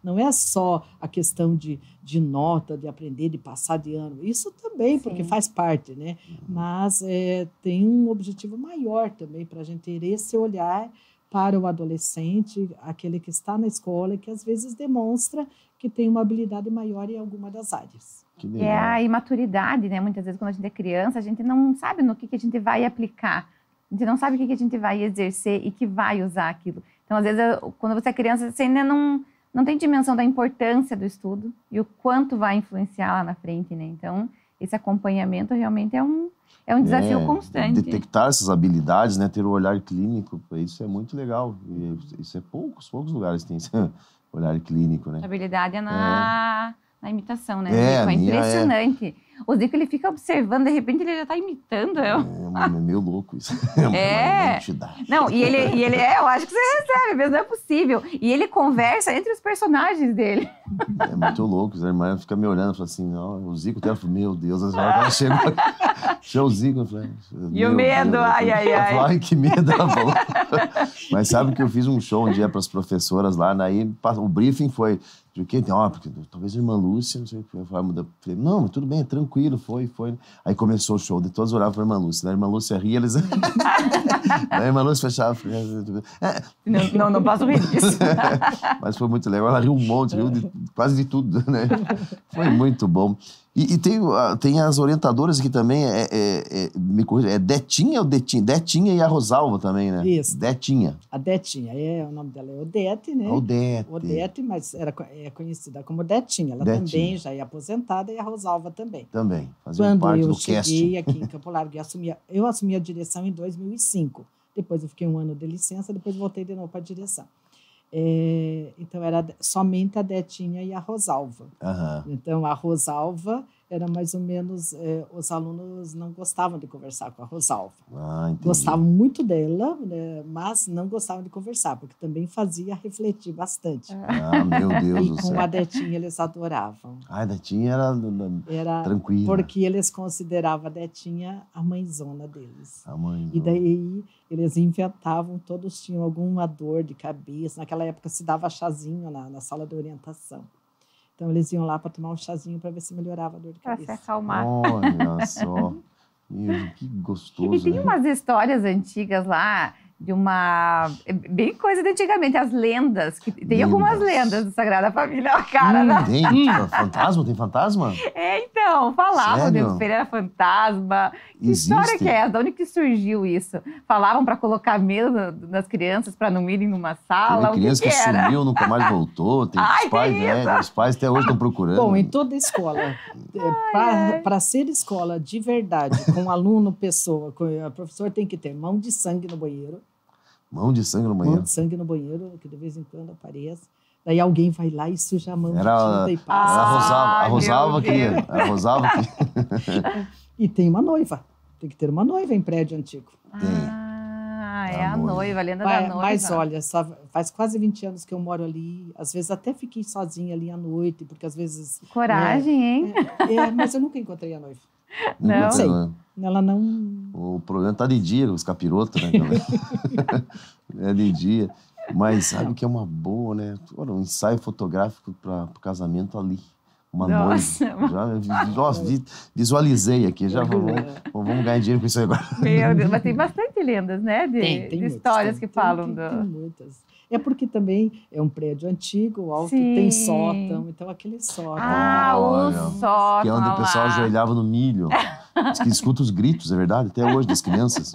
Não é só a questão de nota, de aprender, de passar de ano. Isso também, porque faz parte, né? Mas tem um objetivo maior também para a gente ter esse olhar para o adolescente, aquele que está na escola e que às vezes demonstra que tem uma habilidade maior em alguma das áreas. Que legal. É a imaturidade, né? Muitas vezes, quando a gente é criança, a gente não sabe no que a gente vai aplicar. A gente não sabe o que a gente vai exercer e que vai usar aquilo. Então, às vezes, quando você é criança, você ainda não tem dimensão da importância do estudo e o quanto vai influenciar lá na frente, né? Então, esse acompanhamento realmente é um desafio constante. Detectar essas habilidades, né? Ter o olhar clínico, isso é muito legal. E isso é poucos lugares tem esse olhar clínico, né? A habilidade é na imitação, né? É impressionante. O Zico, ele fica observando, de repente ele já está imitando. É meio louco isso. É uma entidade. Não, e ele eu acho que você recebe mesmo, não é possível. E ele conversa entre os personagens dele. É muito louco. A irmã fica me olhando e fala assim, o Zico dela, meu Deus, ela chegou o Zico. Eu falei, e o medo, Deus. ai. Ai, que medo, ela falou. Mas sabe que eu fiz um show um dia para as professoras lá, daí o briefing foi... Porque talvez a irmã Lúcia, não sei o que. Eu falei, não, tudo bem, é tranquilo. tranquilo, foi. Aí começou o show, de todos olhavam para a irmã Lúcia. A irmã Lúcia ria, eles... a irmã Lúcia fechava... Não posso rir disso. Mas foi muito legal, ela riu um monte, riu quase de tudo, né? Foi muito bom. E tem as orientadoras aqui também, me corrija, é Detinha ou Detinha? Detinha e a Rosalva também, né? Isso. Detinha. A Detinha, o nome dela é Odete, né? Odete. Odete, mas é conhecida como Detinha. Ela Detinha. também já é aposentada e a Rosalva também. Também, fazia Quando parte eu do cheguei casting. aqui em Campo Largo e eu assumi a direção em 2005. Depois eu fiquei um ano de licença, depois voltei de novo para a direção. Então, era somente a Detinha e a Rosalva. Aham. Então, a Rosalva era mais ou menos... os alunos não gostavam de conversar com a Rosalva. Ah, entendi. Gostavam muito dela, né, mas não gostavam de conversar, porque também fazia refletir bastante. Ah, meu Deus E do com céu. a Detinha eles adoravam. Ah, a Detinha era tranquila. Porque eles consideravam a Detinha a mãezona deles. A mãe. E daí eles inventavam, todos tinham alguma dor de cabeça. Naquela época se dava chazinho na sala de orientação. Então eles iam lá para tomar um chazinho para ver se melhorava a dor de Pra se cabeça. acalmar. Olha só. Meu, que gostoso, E tem né? umas histórias antigas lá, de uma... bem coisa de antigamente, as lendas. Tem Lendas. algumas lendas do Sagrada Família, a cara, né? Tem fantasma? Tem fantasma? Então, falavam de Sério? Pereira Fantasma. Que história Existe? que é essa? De onde que surgiu isso? Falavam para colocar medo nas crianças para não irem numa sala? Teve criança o que era? sumiu, nunca mais voltou. Tem Ai, os pais, tem né? isso? Os pais até hoje estão procurando. Bom, em toda escola, para ser escola de verdade, com aluno, pessoa, o professor tem que ter mão de sangue no banheiro, Mão de sangue no mão banheiro. de sangue no banheiro, que de vez em quando apareça. Daí alguém vai lá e suja a mão de Era tinta e a passa. Ai, Rosalva meu que... Deus. A Rosalva que... E tem uma noiva. Tem que ter uma noiva em prédio antigo. Ah, é A a noiva. noiva, a lenda da noiva. Mas olha, faz quase 20 anos que eu moro ali. Às vezes até fiquei sozinha ali à noite, porque às vezes... Coragem, hein? Mas eu nunca encontrei a noiva. Não. sei. Ela não... O problema tá de dia, os capirotos, né? É de dia. Mas sabe que é uma boa, né? Olha, um ensaio fotográfico para o casamento ali. Uma Nossa. noiva. Nossa, visualizei aqui. Já vamos ganhar dinheiro com isso aí agora. Meu Deus, mas tem bastante lendas, né? De Tem muitas, histórias que falam tem do... muitas. É porque também é um prédio antigo, o alto Sim. tem sótão, então aquele sótão. Ah, o Olha, sótão Que é onde o pessoal lá. ajoelhava no milho. Diz que escuta os gritos, é verdade? Até hoje, das crianças.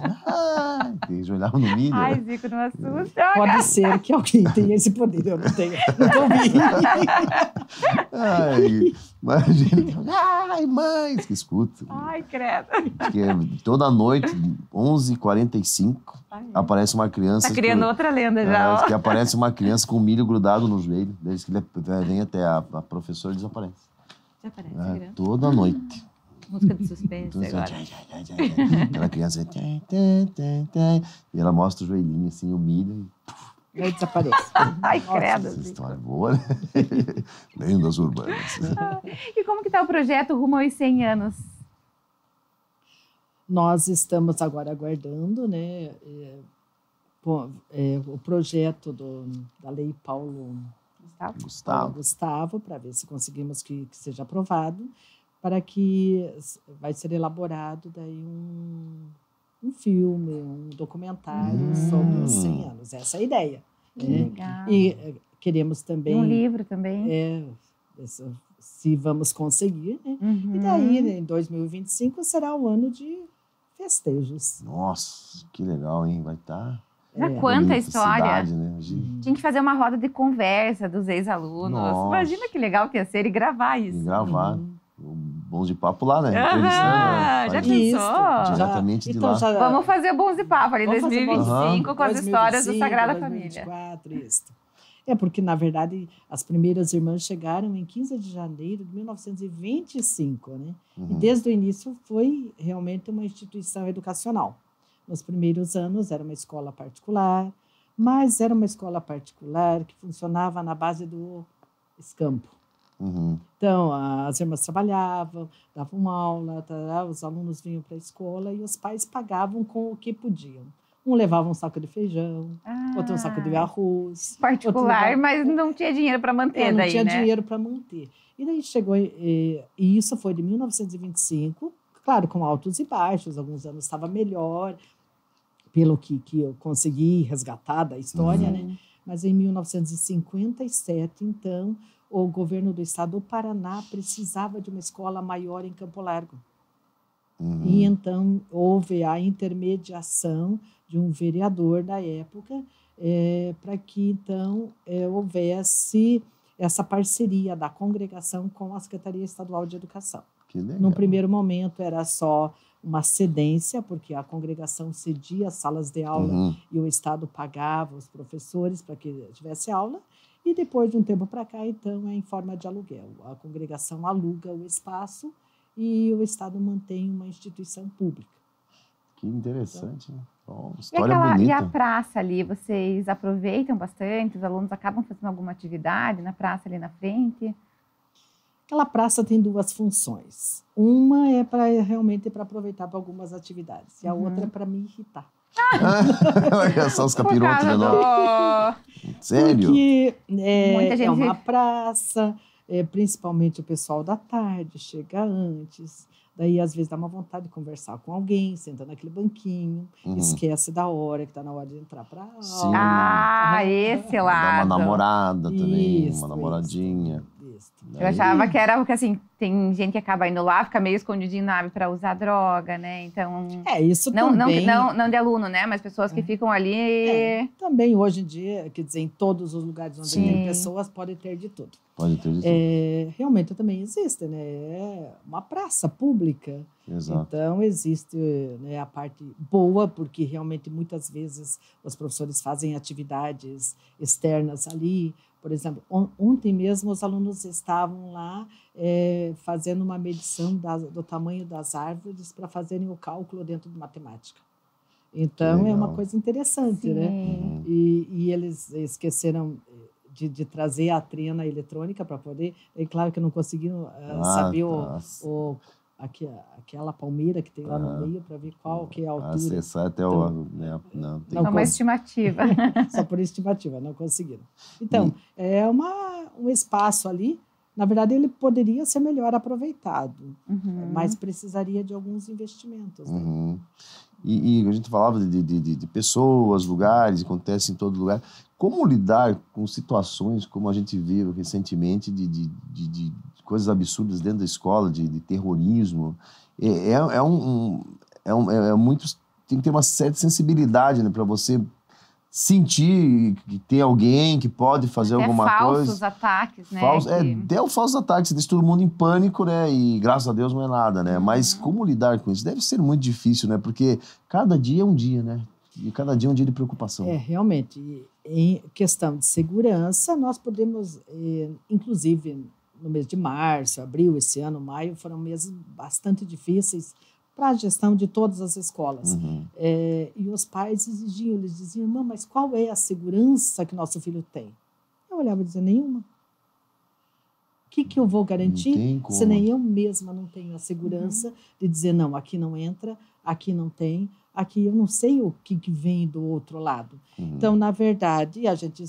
Que ajoelhavam no milho. Ai, Zico, não assusta. Pode ser que alguém tenha esse poder, eu não tenho. Não ouvi. Ai, imagina. Ai, mães, que escuta. Ai, credo. Que é toda noite, 11h45, Ai, aparece uma criança. tá criando outra lenda já, ó. Que aparece uma criança com milho grudado no joelho. Desde que ele vem até a professora, desaparece. Já aparece, É, criança. toda noite. Música de suspense Então, assim, agora. aquela criança. E ela mostra o joelhinho, assim, o milho. Aí desaparece. Ai, credo. Essa Zico. história é boa, né? Lendas urbanas. E como que tá o projeto rumo aos 100 anos? Nós estamos agora aguardando, né, o projeto da Lei Paulo Gustavo? Gustavo, para ver se conseguimos que seja aprovado, para que vai ser elaborado daí um filme, um documentário sobre os 100 anos. Essa é a ideia. Que né? legal. E queremos também... Um livro também. Se vamos conseguir, né? Uhum. E daí, né, em 2025, será um ano de festejos. Nossa, que legal, hein? Vai estar... Já quanta história. Cidade, né? Imagina. Tinha que fazer uma roda de conversa dos ex-alunos. Nossa. Imagina que legal que ia ser e gravar isso. E gravar. Um bom de papo lá, né? Aham, Entrevistando, já né? pensou? Diretamente de lá. Vamos fazer Bons e Papo ali em Vamos fazer 2025 com as histórias da 2025, Sagrada 2024, Família. isso. Porque, na verdade, as primeiras irmãs chegaram em 15 de janeiro de 1925, né? E desde o início foi realmente uma instituição educacional. Nos primeiros anos era uma escola particular, mas era uma escola particular que funcionava na base do escampo. Então, as irmãs trabalhavam, davam aula, os alunos vinham para a escola e os pais pagavam com o que podiam. Um levava um saco de feijão, outro um saco de arroz. Particular, mas não tinha dinheiro para manter não daí, tinha né? dinheiro para manter. E daí chegou, e isso foi de 1925, claro, com altos e baixos, alguns anos estava melhor, pelo que eu consegui resgatar da história, né? Mas em 1957, então, o governo do estado do Paraná precisava de uma escola maior em Campo Largo. E então houve a intermediação de um vereador da época para que então houvesse essa parceria da congregação com a Secretaria Estadual de Educação. Que legal. No primeiro momento era só uma cedência, porque a congregação cedia as salas de aula e o Estado pagava os professores para que tivesse aula. E depois de um tempo para cá, então, é em forma de aluguel. A congregação aluga o espaço e o Estado mantém uma instituição pública. Que interessante. Então, história bonita. E a praça ali, vocês aproveitam bastante? Os alunos acabam fazendo alguma atividade na praça ali na frente? Aquela praça tem duas funções. Uma é realmente para aproveitar para algumas atividades e a outra é para me irritar. São os capirotos, né? Sério? Porque Muita gente... é uma praça, principalmente o pessoal da tarde chega antes. Daí, às vezes, dá uma vontade de conversar com alguém, senta naquele banquinho, esquece da hora, que está na hora de entrar para aula. Sim. Esse Dá lado. uma namorada também, Isso, uma namoradinha. isso. Eu achava que era porque, assim, tem gente que acaba indo lá, fica meio escondidinho na árvore para usar droga, né? Então... isso não, também. Não de aluno, né? Mas pessoas que ficam ali... Também, hoje em dia, quer dizer, em todos os lugares onde tem pessoas, pode ter de tudo. Pode ter de tudo. Realmente também existe, né? É uma praça pública. Exato. Então, existe, né, a parte boa, porque realmente muitas vezes os professores fazem atividades externas ali. Por exemplo, ontem mesmo os alunos estavam lá fazendo uma medição do tamanho das árvores para fazerem o cálculo dentro de matemática. Então, é uma coisa interessante, né? E eles esqueceram de trazer a trena eletrônica para poder... É claro que não conseguiram saber aquela palmeira que tem lá no meio para ver qual que é a altura. Acessar até o... Não, tem uma estimativa. Só por estimativa, não conseguiram. Então, é um espaço ali, na verdade, ele poderia ser melhor aproveitado, mas precisaria de alguns investimentos. Né? E a gente falava de pessoas, lugares, acontece em todo lugar. Como lidar com situações como a gente viu recentemente de coisas absurdas dentro da escola, de terrorismo? Muito, tem que ter uma certa sensibilidade, né, para você sentir que tem alguém que pode fazer alguma coisa. Falsos ataques, né? Deu falsos ataques, deixa todo mundo em pânico, né? E graças a Deus não é nada, né? Mas como lidar com isso? Deve ser muito difícil, né? Porque cada dia é um dia, né? E cada dia é um dia de preocupação. Realmente. Em questão de segurança, nós podemos, inclusive no mês de março, abril, esse ano, maio, foram meses bastante difíceis para a gestão de todas as escolas. E os pais exigiam, eles diziam, irmã, mas qual é a segurança que nosso filho tem? Eu olhava e dizia, nenhuma. O que eu vou garantir se nem eu mesma não tenho a segurança de dizer, não, aqui não entra, aqui não tem, aqui eu não sei o que vem do outro lado. Então, na verdade, a gente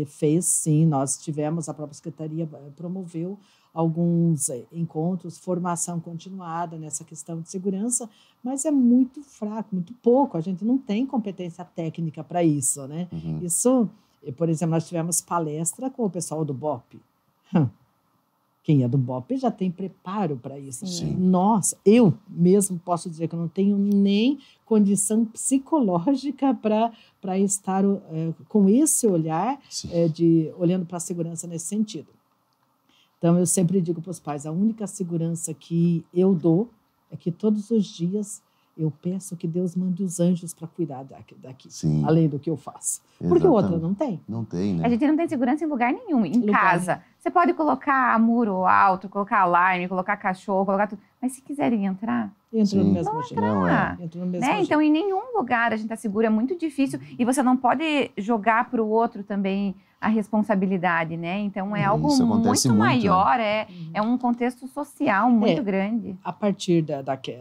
fez, sim, nós tivemos, a própria Secretaria promoveu alguns encontros, formação continuada nessa questão de segurança, mas é muito fraco, muito pouco. A gente não tem competência técnica para isso, né? Isso, por exemplo, nós tivemos palestra com o pessoal do BOP. Quem é do BOP já tem preparo para isso. Sim. Nossa, eu mesmo posso dizer que eu não tenho nem condição psicológica para estar com esse olhar, olhando para a segurança nesse sentido. Então, eu sempre digo para os pais, a única segurança que eu dou é que todos os dias eu peço que Deus mande os anjos para cuidar daqui, além do que eu faço. Porque outra não tem. Não tem, né? A gente não tem segurança em lugar nenhum. Em casa, você pode colocar muro alto, colocar alarme, colocar cachorro, colocar tudo, Mas se quiserem entrar, Entra no Sim. mesmo jeito. Não é. Entra no mesmo né? jeito. Então, em nenhum lugar a gente está seguro, é muito difícil. E você não pode jogar para o outro também a responsabilidade, né? Então, é algo Isso acontece muito muito, né? maior, é um contexto social muito grande. A partir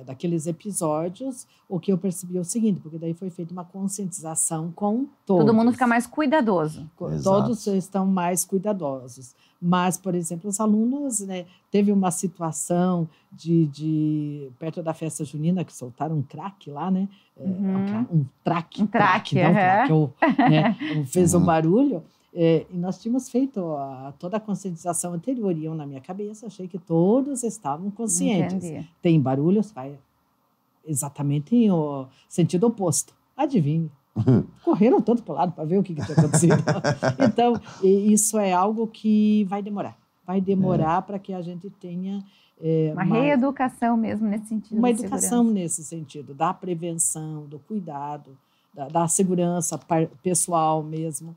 daqueles episódios, o que eu percebi é o seguinte, porque daí foi feita uma conscientização com todos. Todo mundo fica mais cuidadoso. Todos Exato. estão mais cuidadosos. Mas, por exemplo, os alunos, né, teve uma situação de perto da festa junina, que soltaram um crack lá, né? Um traque. Um traque, não, né? Fez um Uhum. barulho. E nós tínhamos feito toda a conscientização anterior. E eu, na minha cabeça, achei que todos estavam conscientes. Entendi. Tem barulhos, vai exatamente em o sentido oposto. Adivinhe. Correram tanto para o lado para ver o que tinha acontecido. Então, isso é algo que vai demorar. Vai demorar para que a gente tenha Uma reeducação mesmo nesse sentido. uma de educação segurança. nesse sentido, da prevenção, do cuidado, da segurança pessoal mesmo.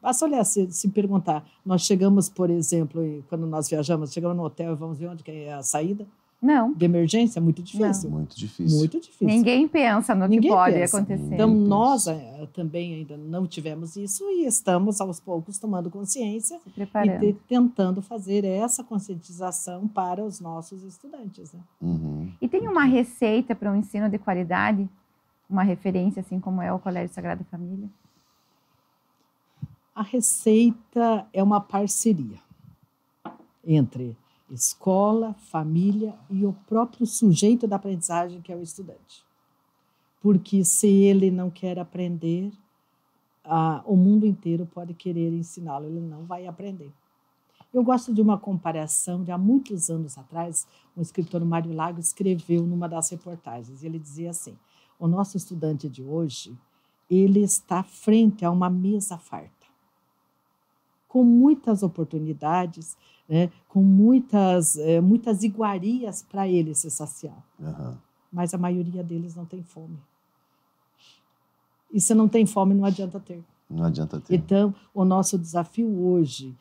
Basta olhar, se perguntar, nós chegamos, por exemplo, quando nós viajamos, chegamos no hotel e vamos ver onde que é a saída Não, de emergência, é muito difícil. Muito difícil. Muito difícil. ninguém pensa no que Ninguém pode pensa. acontecer. Então, Ninguém nós pensa. também ainda não tivemos isso e estamos, aos poucos, tomando consciência Se preparando. e tentando fazer essa conscientização para os nossos estudantes. Né? Uhum. E tem uma receita para um ensino de qualidade? Uma referência, assim como é o Colégio Sagrada Família? A receita é uma parceria entre escola, família e o próprio sujeito da aprendizagem, que é o estudante. Porque se ele não quer aprender, o mundo inteiro pode querer ensiná-lo, ele não vai aprender. Eu gosto de uma comparação de há muitos anos atrás, o escritor Mário Lago escreveu numa das reportagens, ele dizia assim, o nosso estudante de hoje, ele está frente a uma mesa farta, com muitas oportunidades, né, com muitas iguarias para ele se saciar. Uhum. Mas a maioria deles não tem fome. E se não tem fome, não adianta ter. Não adianta ter. Então, o nosso desafio hoje,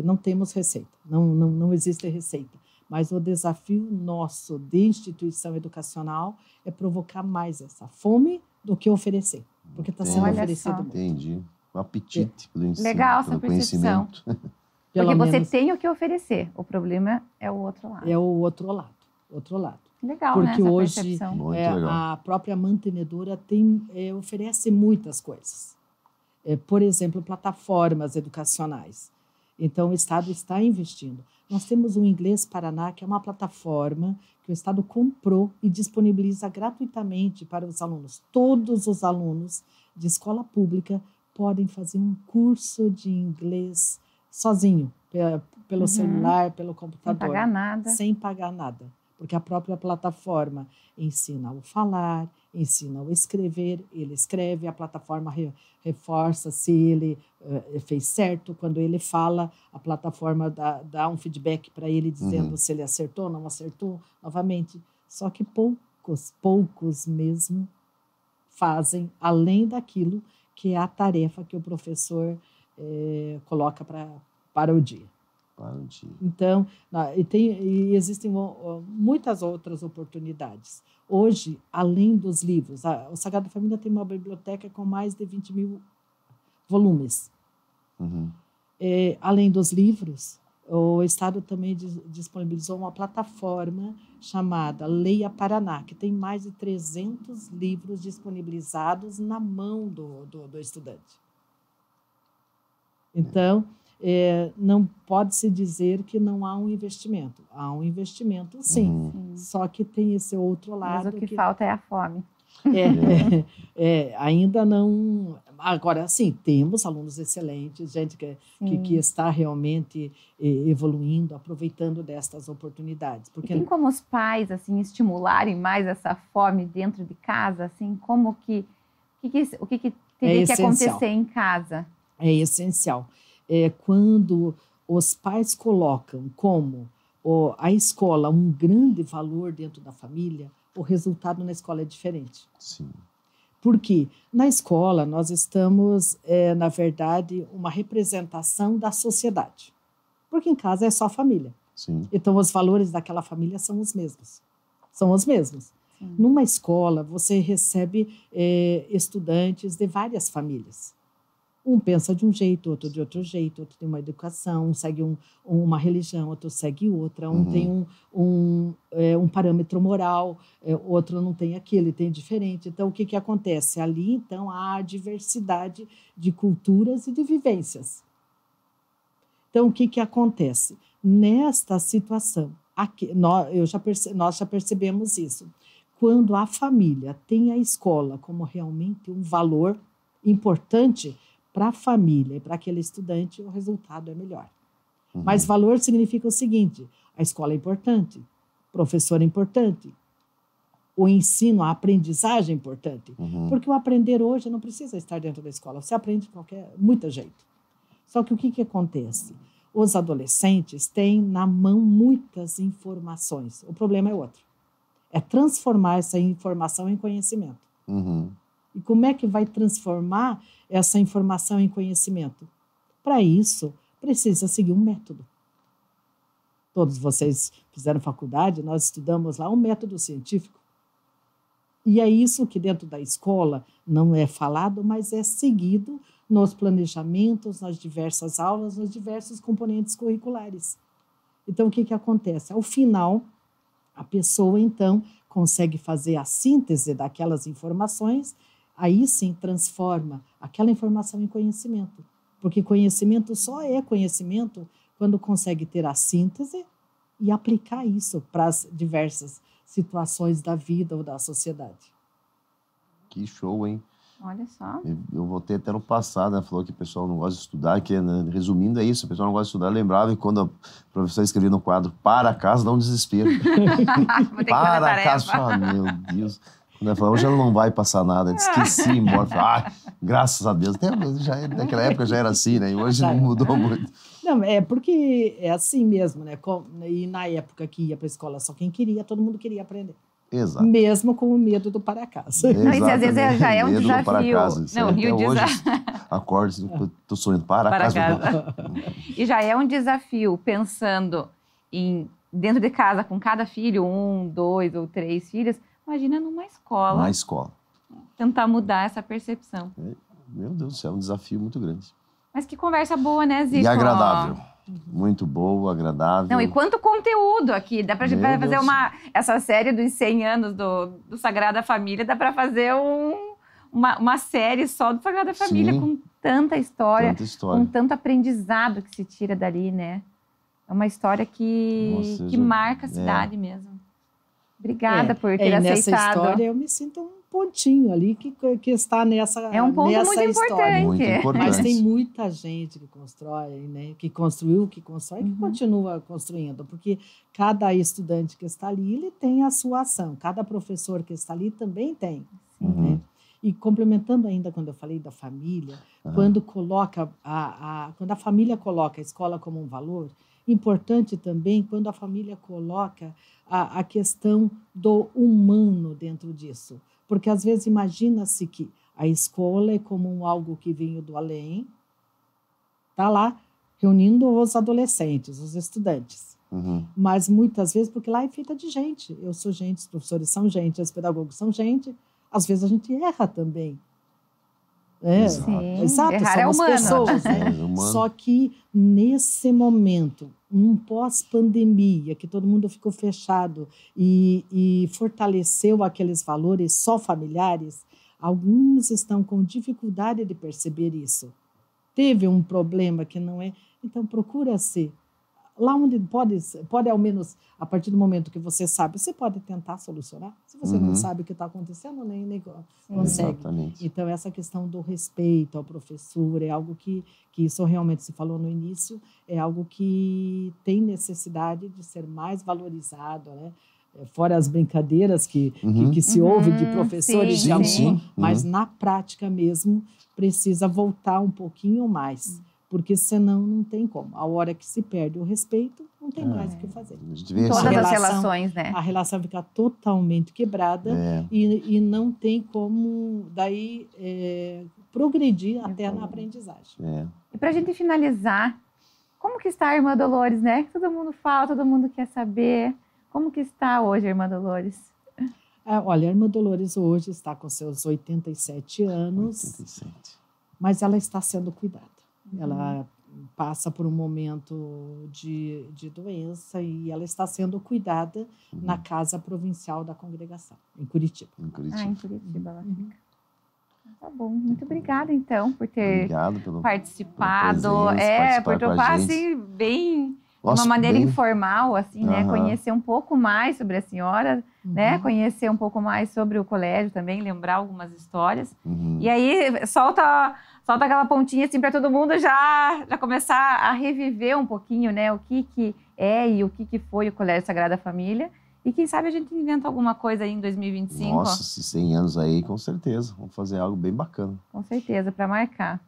não temos receita, não existe receita, mas o desafio nosso de instituição educacional é provocar mais essa fome do que oferecer, porque está sendo Olha oferecido só. muito. Entendi. O apetite pelo ensino, Legal essa pelo percepção. conhecimento. Pelo Porque você menos tem o que oferecer, o problema é o outro lado. é o outro lado. Legal, Porque né, essa hoje percepção. Muito legal. a própria mantenedora oferece muitas coisas. Por exemplo, plataformas educacionais. Então, o Estado está investindo. Nós temos o Inglês Paraná, que é uma plataforma que o Estado comprou e disponibiliza gratuitamente para os alunos. Todos os alunos de escola pública podem fazer um curso de inglês sozinho, pelo celular, pelo Sem computador. pagar nada. Sem pagar nada. Porque a própria plataforma ensina o falar, ensina o escrever, ele escreve, a plataforma reforça se ele fez certo. Quando ele fala, a plataforma dá um feedback para ele dizendo se ele acertou, não acertou, novamente. Só que poucos mesmo fazem além daquilo que é a tarefa que o professor coloca para o dia. Então, existem muitas outras oportunidades. Hoje, além dos livros, o Sagrada Família tem uma biblioteca com mais de 20 mil volumes. Uhum. Além dos livros, o Estado também disponibilizou uma plataforma chamada Leia Paraná, que tem mais de 300 livros disponibilizados na mão do estudante. Então, não pode-se dizer que não há um investimento. Há um investimento, sim. Só que tem esse outro lado. Mas o que falta é a fome. Ainda não... Agora, sim, temos alunos excelentes, gente que está realmente evoluindo, aproveitando destas oportunidades. Porque... E tem como os pais assim, estimularem mais essa fome dentro de casa? Assim, o que teria que acontecer em casa? É essencial. Quando os pais colocam como a escola um grande valor dentro da família, o resultado na escola é diferente. Sim. Porque na escola nós estamos, na verdade, uma representação da sociedade. Porque em casa é só família. Sim. Então, os valores daquela família são os mesmos. São os mesmos. Numa escola, você recebe estudantes de várias famílias. Um pensa de um jeito, outro de outro jeito, outro tem uma educação, um segue uma religião, outro segue outra, um tem um parâmetro moral, outro não tem aquele, tem diferente. Então, o que acontece? Ali, então, há a diversidade de culturas e de vivências. Então, o que acontece? Nesta situação, aqui, nós já percebemos isso. Quando a família tem a escola como realmente um valor importante para a família e para aquele estudante, o resultado é melhor. Mas valor significa o seguinte: a escola é importante, o professor é importante, o ensino, a aprendizagem é importante. Porque o aprender hoje não precisa estar dentro da escola, você aprende de muita jeito. Só que o que acontece? Os adolescentes têm na mão muitas informações. O problema é outro. É transformar essa informação em conhecimento. E como é que vai transformar essa informação em conhecimento? Para isso, precisa seguir um método. Todos vocês fizeram faculdade, nós estudamos lá um método científico. E é isso que dentro da escola não é falado, mas é seguido nos planejamentos, nas diversas aulas, nos diversos componentes curriculares. Então, o que acontece? Ao final, a pessoa, então, consegue fazer a síntese daquelas informações, aí sim transforma aquela informação em conhecimento. Porque conhecimento só é conhecimento quando consegue ter a síntese e aplicar isso para as diversas situações da vida ou da sociedade. Que show, hein? Olha só. Eu voltei até no passado, né? Falou que o pessoal não gosta de estudar, que, né? Resumindo, é isso, o pessoal não gosta de estudar. Eu lembrava que quando a professora escrevia no quadro "para casa", dá um desespero. Para casa, ah, meu Deus. Quando ela falou, hoje ela não vai passar nada, esqueci, embora. Ah, graças a Deus. Até naquela época já era assim, né? E hoje não mudou muito. Não, é porque é assim mesmo, né? E na época que ia para a escola só quem queria, todo mundo queria aprender. Exato. Mesmo com o medo do para casa. Não, isso às vezes já é um medo desafio. Do para casa. Não, até hoje, acordo, tô sonhando para casa. E já é um desafio, pensando em dentro de casa, com cada filho, 1, 2 ou 3 filhos, imagina numa escola. Na escola. Tentar mudar essa percepção. Meu Deus do céu, é um desafio muito grande. Mas que conversa boa, né, Zico? E agradável. Muito boa, agradável. Não, e quanto conteúdo aqui. Dá pra gente fazer essa série dos 100 anos do Sagrada Família, dá pra fazer uma série só do Sagrada Família. Sim. Com tanta história, com tanto aprendizado que se tira dali, né? É uma história que marca a cidade mesmo. Obrigada por ter aceitado. Nessa história eu me sinto um pontinho ali que está nessa história. É um ponto muito importante. Muito importante. Mas tem muita gente que constrói, né? Que construiu, que constrói, que continua construindo. Porque cada estudante que está ali, ele tem a sua ação. Cada professor que está ali também tem. Né? E complementando ainda quando eu falei da família, quando a família coloca a escola como um valor, importante também quando a família coloca a questão do humano dentro disso. Porque, às vezes, imagina-se que a escola é como algo que veio do além, está lá reunindo os adolescentes, os estudantes. Mas, muitas vezes, porque lá é feita de gente. Eu sou gente, os professores são gente, os pedagogos são gente. Às vezes, a gente erra também. Exato, errar somos pessoas. Né? É Só que, nesse momento, um pós-pandemia, que todo mundo ficou fechado e fortaleceu aqueles valores só familiares, alguns estão com dificuldade de perceber isso. Teve um problema que não é... Então, procura-se. Lá onde pode, ao menos, a partir do momento que você sabe, você pode tentar solucionar. Se você não sabe o que está acontecendo, nem consegue. Exatamente. Então, essa questão do respeito ao professor é algo que isso realmente se falou no início, é algo que tem necessidade de ser mais valorizado, né? Fora as brincadeiras que se ouve de professores de aluno, mas na prática mesmo precisa voltar um pouquinho mais. Porque senão não tem como. A hora que se perde o respeito, não tem mais o que fazer. Todas as relações, né? A relação fica totalmente quebrada e não tem como daí progredir até na aprendizagem. E para a gente finalizar, Como que está a Irmã Dolores, né? Todo mundo fala, todo mundo quer saber. Como que está hoje a Irmã Dolores? Olha, a Irmã Dolores hoje está com seus 87 anos, 87. mas ela está sendo cuidada. Ela passa por um momento de doença e ela está sendo cuidada na Casa Provincial da Congregação, em Curitiba. Em Curitiba. Em Curitiba ela fica. Tá bom, muito obrigada então por ter participado, por topar assim bem de uma maneira informal, assim, né? Conhecer um pouco mais sobre a senhora, né? Conhecer um pouco mais sobre o colégio também, lembrar algumas histórias. E aí solta aquela pontinha assim para todo mundo já começar a reviver um pouquinho, né? O que é e o que foi o Colégio Sagrada Família. E quem sabe a gente inventa alguma coisa aí em 2025. Nossa, esses 100 anos aí, com certeza. Vamos fazer algo bem bacana. Com certeza, para marcar.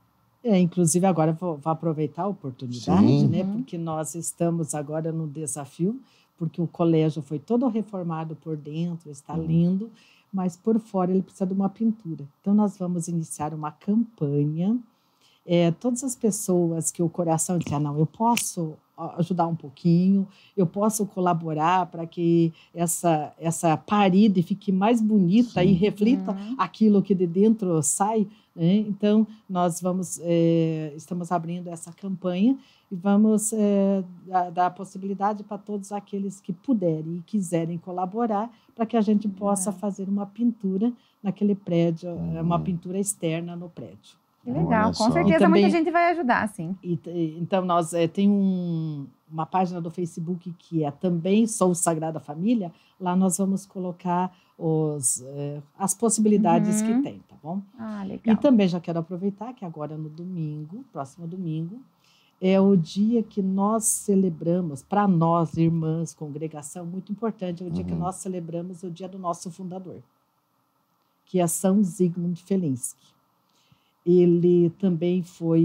Inclusive, agora vou aproveitar a oportunidade, né? Porque nós estamos agora no desafio, porque o colégio foi todo reformado por dentro, está lindo, mas por fora ele precisa de uma pintura. Então, nós vamos iniciar uma campanha. Todas as pessoas que o coração diz, não, eu posso ajudar um pouquinho, eu posso colaborar para que essa parede fique mais bonita e reflita aquilo que de dentro sai, né? Então, nós estamos abrindo essa campanha e vamos dar a possibilidade para todos aqueles que puderem e quiserem colaborar para que a gente possa fazer uma pintura naquele prédio, uma pintura externa no prédio. Que legal, com certeza também, muita gente vai ajudar, sim. Então, nós tem uma página do Facebook que é também Sou Sagrada Família. Lá nós vamos colocar as possibilidades que tem, tá bom? Legal. E também já quero aproveitar que agora no domingo, próximo domingo, é o dia que nós celebramos, para nós, irmãs, congregação, muito importante, é o dia que nós celebramos o dia do nosso fundador, que é São Zygmunt Felinski. Ele também foi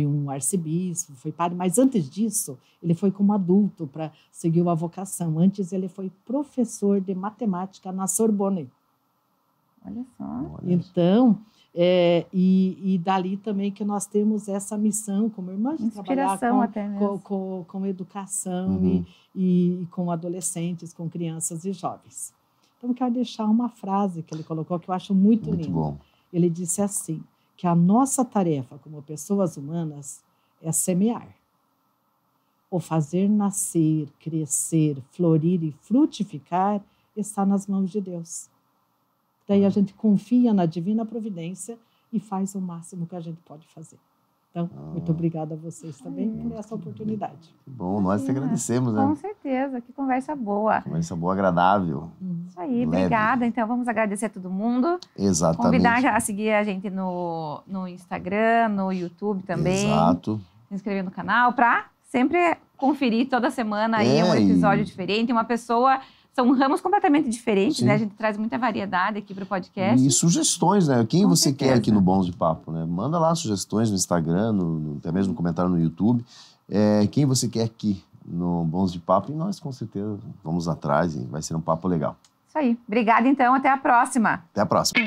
um arcebispo, foi padre, mas antes disso, ele foi como adulto para seguir a vocação. Antes, ele foi professor de matemática na Sorbonne. Olha só. Então, e dali também que nós temos essa missão como irmãs de trabalhar com educação e com adolescentes, com crianças e jovens. Então, eu quero deixar uma frase que ele colocou que eu acho muito linda. Bom. Ele disse assim, que a nossa tarefa como pessoas humanas é semear. O fazer nascer, crescer, florir e frutificar está nas mãos de Deus. Daí a gente confia na divina providência e faz o máximo que a gente pode fazer. Então, muito obrigada a vocês também por essa oportunidade. Que bom, nós te agradecemos, né? Com certeza, que conversa boa. Conversa boa, agradável. Isso aí, obrigada. Então, vamos agradecer a todo mundo. Exatamente. Convidar a seguir a gente no Instagram, no YouTube também. Exato. Se inscrever no canal para sempre conferir toda semana aí um episódio diferente. Uma pessoa... São ramos completamente diferentes, né? A gente traz muita variedade aqui para o podcast. E sugestões, né? Quem você quer aqui no Bons de Papo, né? Manda lá sugestões no Instagram, até mesmo no comentário no YouTube. Quem você quer aqui no Bons de Papo. E nós, com certeza, vamos atrás e vai ser um papo legal. Isso aí. Obrigada, então. Até a próxima. Até a próxima.